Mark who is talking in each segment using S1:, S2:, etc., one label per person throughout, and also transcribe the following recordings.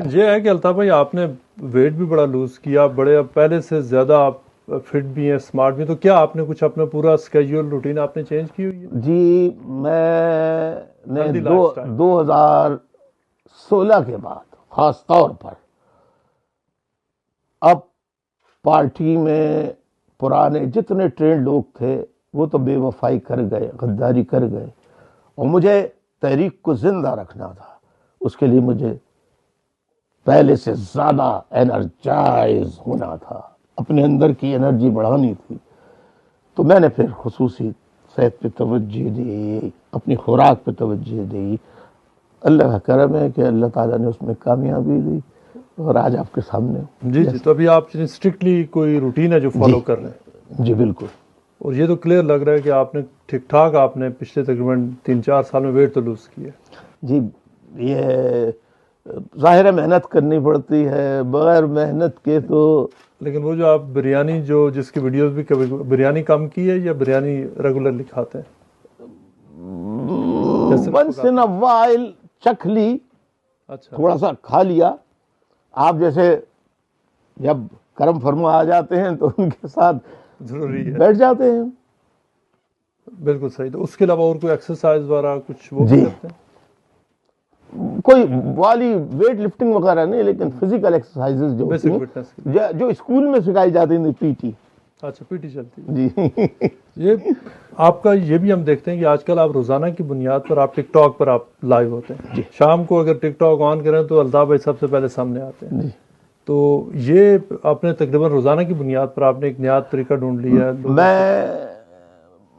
S1: لیکن یہ ہے کہ الطاف بھائی آپ نے ویٹ بھی بڑا لوز کیا، بڑے اب پہلے سے زیادہ آپ فٹ بھی ہیں، اسمارٹ بھی ہیں، تو کیا آپ نے کچھ اپنا پورا اسکیجول روٹین آپ نے چینج کی ہوئی ہے؟
S2: جی میں نے 2016 کے بعد خاص طور پر اب پارٹی میں پرانے جتنے ٹرینڈ لوگ تھے وہ تو بے وفائی کر گئے، غداری کر گئے، اور مجھے تحریک کو زندہ رکھنا تھا. اس کے لیے مجھے پہلے سے زیادہ انرجائز ہونا تھا، اپنے اندر کی انرجی بڑھانی تھی. تو میں نے پھر خصوصی صحت پہ توجہ دی، اپنی خوراک پہ توجہ دی. اللہ کا کرم ہے کہ اللہ تعالیٰ نے اس میں کامیابی دی اور آج آپ کے سامنے ہوں.
S1: جی تو ابھی آپ اسٹرکٹلی کوئی روٹین ہے جو فالو کر رہے ہیں؟
S2: جی بالکل.
S1: اور یہ تو کلیئر لگ رہا ہے کہ آپ نے ٹھیک ٹھاک آپ نے پچھلے تقریباً 3-4 سال میں ویٹ تو لوز کیا.
S2: جی یہ ظاہر ہے محنت کرنی پڑتی ہے، بغیر محنت کے تو. لیکن
S1: وہ جو آپ بریانی جس کی ویڈیوز بھی کبھی بریانی کم کی ہے یا بریانی ریگولرلی کھاتے ہیں؟
S2: ونس ان اے وائل چکھ لی، تھوڑا سا کھا لیا. آپ جیسے جب کرم فرما آ جاتے ہیں تو ان کے ساتھ
S1: ضروری ہے
S2: بیٹھ جاتے ہیں.
S1: بالکل صحیح. تو اس کے علاوہ اور کوئی ایکسرسائز وغیرہ کچھ وہ کرتے ہیں؟
S2: کوئی والی ویٹ لفٹنگ وغیرہ نہیں، لیکن فزیکل ایکسرسائزز جو اسکول میں سکھائی جاتی ہیں، پی ٹی.
S1: اچھا پی ٹی چلتی
S2: جی.
S1: یہ آپ کا یہ بھی ہم دیکھتے ہیں کہ آج کل آپ روزانہ کی بنیاد پر آپ ٹک ٹاک پر آپ لائیو ہوتے ہیں. شام کو اگر ٹک ٹاک آن کریں تو الطاف بھائی سب سے پہلے سامنے آتے ہیں. تو یہ اپنے تقریباً روزانہ کی بنیاد پر آپ نے ایک نیا طریقہ ڈھونڈ لیا ہے.
S2: میں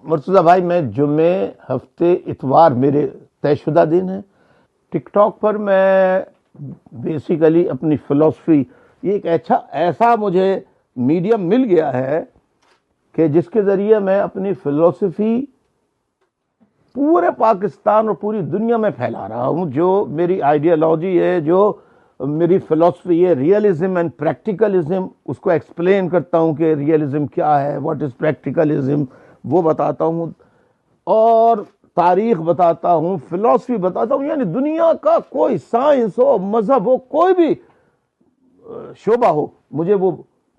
S2: مرتضیٰ بھائی، میں جمعے، ہفتے، اتوار میرے طے شدہ دن ہیں. ٹک ٹاک پر میں بیسیکلی اپنی فلسفی، یہ ایک ایسا مجھے میڈیم مل گیا ہے کہ جس کے ذریعے میں اپنی فلسفی پورے پاکستان اور پوری دنیا میں پھیلا رہا ہوں. جو میری آئیڈیالوجی ہے، جو میری فلسفی ہے، ریئلزم اینڈ پریکٹیکلزم، اس کو ایکسپلین کرتا ہوں کہ ریئلزم کیا ہے، واٹ از پریکٹیکلزم، وہ بتاتا ہوں، اور تاریخ بتاتا ہوں، فلسفی بتاتا ہوں. یعنی دنیا کا کوئی سائنس ہو، مذہب ہو، کوئی بھی شعبہ ہو، مجھے وہ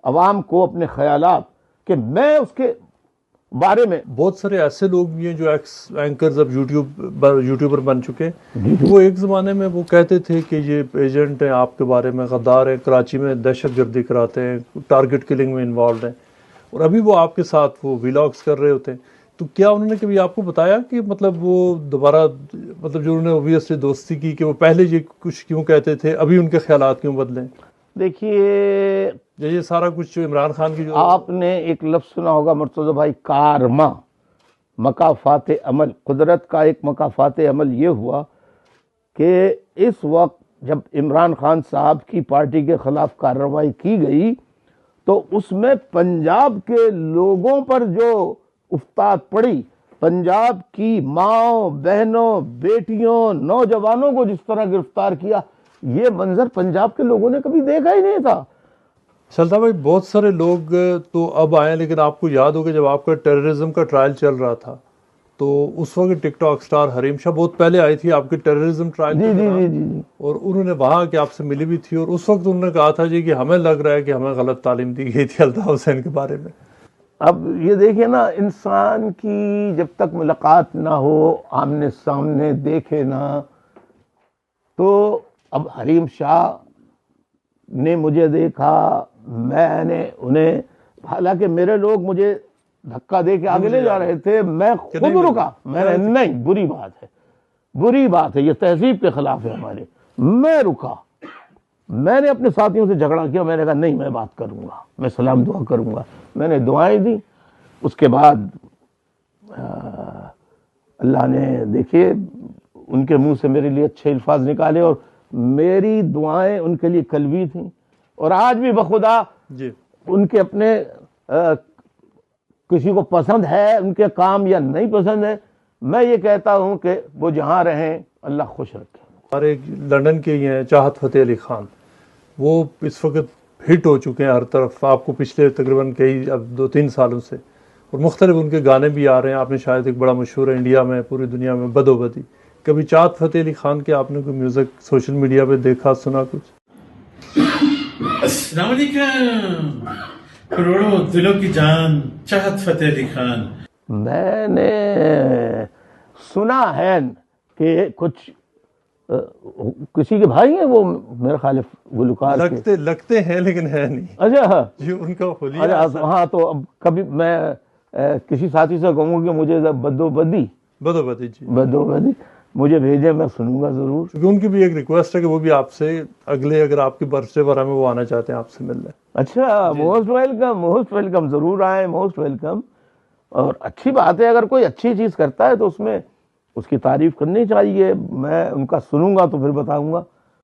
S2: عوام کو اپنے خیالات کہ میں اس کے بارے میں.
S1: بہت سارے ایسے لوگ بھی ہیں جو اینکرز اب یوٹیوبر بن چکے ہیں. وہ ایک زمانے میں وہ کہتے تھے کہ یہ ایجنٹ ہیں، آپ کے بارے میں غدار ہیں، کراچی میں دہشت گردی کراتے ہیں، ٹارگٹ کلنگ میں انوالوڈ ہیں، اور ابھی وہ آپ کے ساتھ وہ ویلاگز کر رہے ہوتے ہیں. تو کیا انہوں نے کبھی آپ کو بتایا کہ مطلب وہ دوبارہ مطلب جو انہوں نے اوبویسلی دوستی کی کہ وہ پہلے یہ کچھ کیوں کہتے تھے، ابھی ان کے خیالات کیوں بدلیں؟
S2: دیکھیے
S1: یہ سارا کچھ عمران خان کی جو
S2: آپ نے ایک لفظ سنا ہوگا مرتضیٰ بھائی، کارما، مکافات عمل. قدرت کا ایک مکافات عمل یہ ہوا کہ اس وقت جب عمران خان صاحب کی پارٹی کے خلاف کارروائی کی گئی تو اس میں پنجاب کے لوگوں پر جو افتاد پڑی، پنجاب کی ماؤں، بہنوں، بیٹیوں، نوجوانوں کو جس طرح گرفتار کیا، یہ منظر پنجاب کے لوگوں نے کبھی دیکھا ہی نہیں تھا.
S1: سلطان بھائی بہت سارے لوگ تو اب آئے، لیکن آپ کو یاد ہوگا جب آپ کا ٹیررزم کا ٹرائل چل رہا تھا تو اس وقت ٹک ٹاک سٹار حریم شاہ بہت پہلے آئی تھی آپ کے ٹیررزم ٹرائل کے دوران، اور انہوں نے وہاں کہ آپ سے ملی بھی تھی، اور اس وقت انہوں نے کہا تھا جی کہ ہمیں لگ رہا ہے کہ ہمیں غلط تعلیم دی گئی تھی الطاف حسین کے بارے میں.
S2: اب یہ دیکھیں نا، انسان کی جب تک ملاقات نہ ہو، آمنے سامنے دیکھے نا، تو اب حریم شاہ نے مجھے دیکھا، میں نے انہیں، حالانکہ میرے لوگ مجھے دھکا دے کے آگے لے جا رہے تھے، میں خود رکا. میں نے نہیں، بری بات ہے، یہ تہذیب کے خلاف ہے ہمارے. میں رکا، میں نے اپنے ساتھیوں سے جھگڑا کیا، میں نے کہا نہیں، میں بات کروں گا، میں سلام دعا کروں گا. میں نے دعائیں دی. اس کے بعد اللہ نے دیکھیے ان کے منہ سے میرے لیے اچھے الفاظ نکالے، اور میری دعائیں ان کے لیے قلبی تھیں. اور آج بھی بخدا ان کے اپنے کسی کو پسند ہے ان کے کام یا نہیں پسند ہے، میں یہ کہتا ہوں کہ وہ جہاں رہیں اللہ خوش رکھے.
S1: اور ایک لندن کے ہی ہیں چاہت فتح علی خان، وہ اس وقت ہٹ ہو چکے ہیں ہر طرف، آپ کو پچھلے تقریباً کئی اب 2-3 سالوں سے، اور مختلف ان کے گانے بھی آ رہے ہیں. آپ نے شاید ایک بڑا مشہور ہے انڈیا میں، پوری دنیا میں، بدو بدی. کبھی چاہت فتح علی خان کے آپ نے کوئی میوزک سوشل میڈیا پہ دیکھا، سنا کچھ؟
S3: السلام علیکم کروڑوں دلوں کی جان چاہت فتح علی خان.
S2: میں نے سنا ہے کہ کچھ کسی کے بھائی ہیں وہ میرا خیال ہے گلوکار کے.
S1: لگتے ہیں لیکن ہے نہیں.
S2: اچھا
S1: جی ان کا حلیہ.
S2: اچھا ہاں تو اب کبھی میں کسی ساتھی سے کہوں گا کہ مجھے بدوبدی
S1: جی
S2: مجھے بھیجے, میں سنوں گا ضرور.
S1: کیونکہ ان کی بھی ایک ریکویسٹ ہے کہ وہ بھی آپ سے اگلے اگر آپ کی برتھ ڈے پر ہمیں وہ آنا چاہتے ہیں آپ سے ملنے.
S2: اچھا موسٹ ویلکم, ضرور آئیں, موسٹ ویلکم. اور اچھی بات ہے, اگر کوئی اچھی چیز کرتا ہے تو اس میں اس کی تعریف کرنی چاہیے. میں ان کا سنوں گا تو پھر بتاؤں گا.